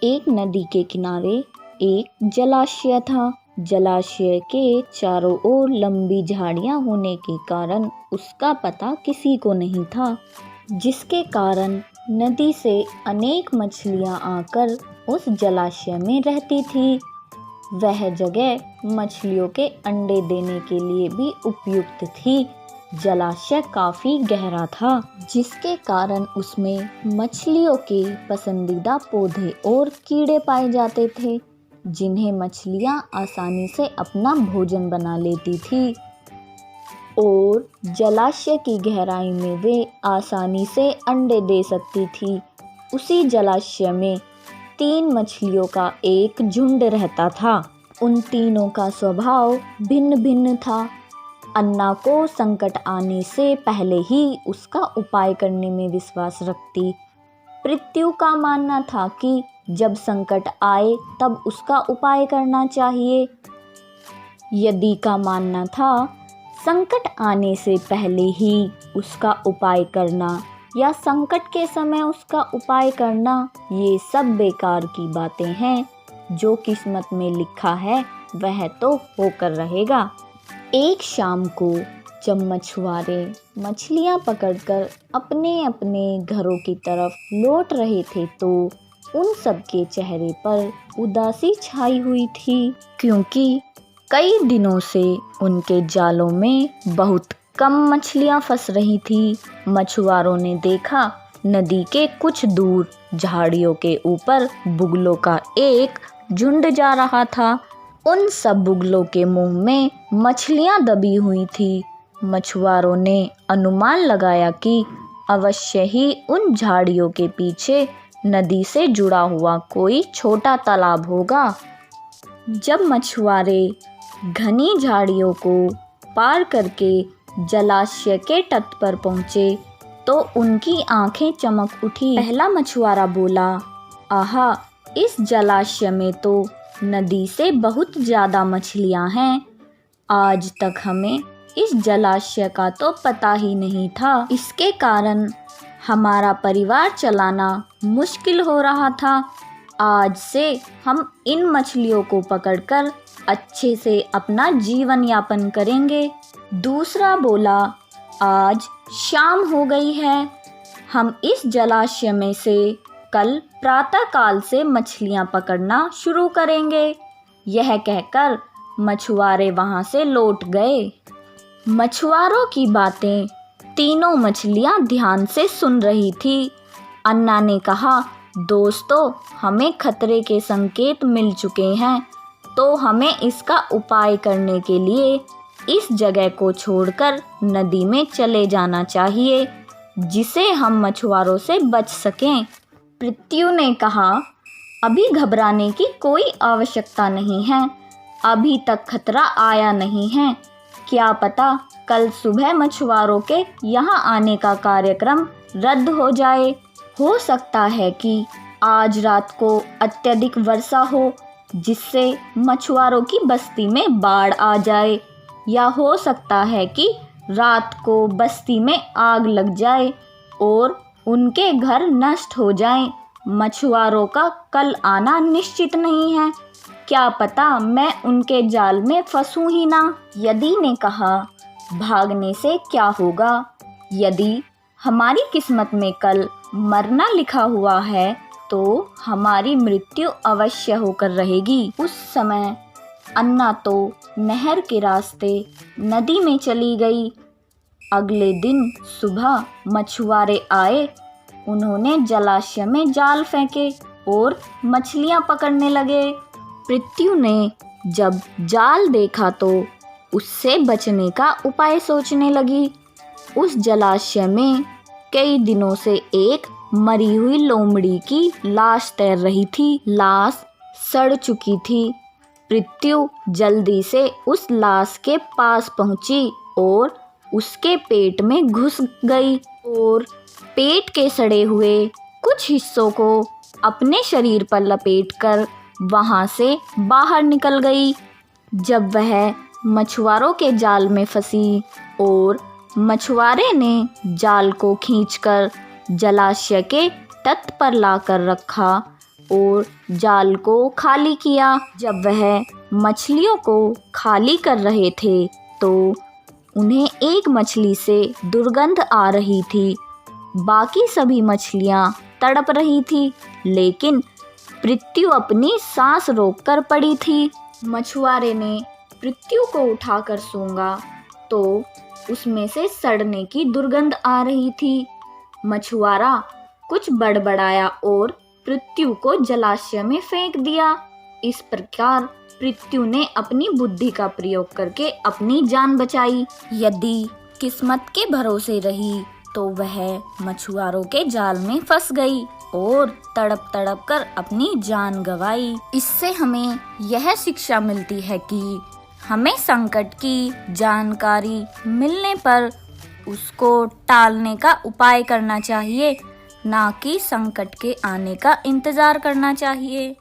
एक नदी के किनारे एक जलाशय था। जलाशय के चारों ओर लंबी झाड़ियां होने के कारण उसका पता किसी को नहीं था, जिसके कारण नदी से अनेक मछलियां आकर उस जलाशय में रहती थी। वह जगह मछलियों के अंडे देने के लिए भी उपयुक्त थी। जलाशय काफी गहरा था, जिसके कारण उसमें मछलियों के पसंदीदा पौधे और कीड़े पाए जाते थे, जिन्हें मछलियां आसानी से अपना भोजन बना लेती थी और जलाशय की गहराई में वे आसानी से अंडे दे सकती थी। उसी जलाशय में 3 मछलियों का एक झुंड रहता था। उन तीनों का स्वभाव भिन्न भिन्न था। अन्ना को संकट आने से पहले ही उसका उपाय करने में विश्वास रखती। पृथ्वी का मानना था कि जब संकट आए तब उसका उपाय करना चाहिए। यदि का मानना था संकट आने से पहले ही उसका उपाय करना या संकट के समय उसका उपाय करना, ये सब बेकार की बातें हैं। जो किस्मत में लिखा है वह तो होकर रहेगा। एक शाम को जब मछुआरे मछलियां पकड़कर अपने अपने घरों की तरफ लौट रहे थे तो उन सब के चेहरे पर उदासी छाई हुई थी, क्योंकि कई दिनों से उनके जालों में बहुत कम मछलियां फंस रही थी। मछुआरों ने देखा नदी के कुछ दूर झाड़ियों के ऊपर बुगलों का एक झुंड जा रहा था। उन सब बुगलों के मुंह में मछलियां दबी हुई थी। मछुआरों ने अनुमान लगाया कि अवश्य ही उन झाड़ियों के पीछे नदी से जुड़ा हुआ कोई छोटा तालाब होगा। जब मछुआरे घनी झाड़ियों को पार करके जलाशय के तट पर पहुंचे तो उनकी आंखें चमक उठी। पहला मछुआरा बोला, आहा, इस जलाशय में तो नदी से बहुत ज़्यादा मछलियां हैं। आज तक हमें इस जलाशय का तो पता ही नहीं था। इसके कारण हमारा परिवार चलाना मुश्किल हो रहा था। आज से हम इन मछलियों को पकड़कर अच्छे से अपना जीवन यापन करेंगे। दूसरा बोला, आज शाम हो गई है, हम इस जलाशय में से कल प्रातःकाल से मछलियां पकड़ना शुरू करेंगे। यह कहकर मछुआरे वहां से लौट गए। मछुआरों की बातें तीनों मछलियां ध्यान से सुन रही थी। अन्ना ने कहा, दोस्तों, हमें खतरे के संकेत मिल चुके हैं, तो हमें इसका उपाय करने के लिए इस जगह को छोड़कर नदी में चले जाना चाहिए, जिसे हम मछुआरों से बच सकें। पृथ्वी ने कहा, अभी घबराने की कोई आवश्यकता नहीं है, अभी तक खतरा आया नहीं है। क्या पता कल सुबह मछुआरों के यहाँ आने का कार्यक्रम रद्द हो जाए। हो सकता है कि आज रात को अत्यधिक वर्षा हो, जिससे मछुआरों की बस्ती में बाढ़ आ जाए, या हो सकता है कि रात को बस्ती में आग लग जाए और उनके घर नष्ट हो जाएं। मछुआरों का कल आना निश्चित नहीं है, क्या पता मैं उनके जाल में फंसूं ही ना। यदि ने कहा, भागने से क्या होगा, यदि हमारी किस्मत में कल मरना लिखा हुआ है तो हमारी मृत्यु अवश्य होकर रहेगी। उस समय अन्ना तो नहर के रास्ते नदी में चली गई। अगले दिन सुबह मछुआरे आए। उन्होंने जलाशय में जाल फेंके और मछलियां पकड़ने लगे। पृथ्वी ने जब जाल देखा तो उससे बचने का उपाय सोचने लगी। उस जलाशय में कई दिनों से एक मरी हुई लोमड़ी की लाश तैर रही थी। लाश सड़ चुकी थी। पृथ्वी जल्दी से उस लाश के पास पहुंची और उसके पेट में घुस गई और पेट के सड़े हुए कुछ हिस्सों को अपने शरीर पर लपेटकर वहां से बाहर निकल गई। जब वह मछुआरों के जाल में फंसी और मछुआरे ने जाल को खींचकर जलाशय के तट पर लाकर रखा और जाल को खाली किया। जब वह मछलियों को खाली कर रहे थे तो उन्हें एक मछली से दुर्गंध आ रही थी। बाकी सभी मछलियाँ तड़प रही थी, लेकिन पृथ्वी अपनी सांस रोककर पड़ी थी। मछुआरे ने पृथ्वी को उठाकर सूंघा तो उसमें से सड़ने की दुर्गंध आ रही थी। मछुआरा कुछ बड़बड़ाया और पृथ्वी को जलाशय में फेंक दिया। इस प्रकार पृथ्वी ने अपनी बुद्धि का प्रयोग करके अपनी जान बचाई। यदि किस्मत के भरोसे रही तो वह मछुआरों के जाल में फंस गई और तड़प तड़प कर अपनी जान गंवाई। इससे हमें यह शिक्षा मिलती है कि हमें संकट की जानकारी मिलने पर उसको टालने का उपाय करना चाहिए, ना कि संकट के आने का इंतजार करना चाहिए।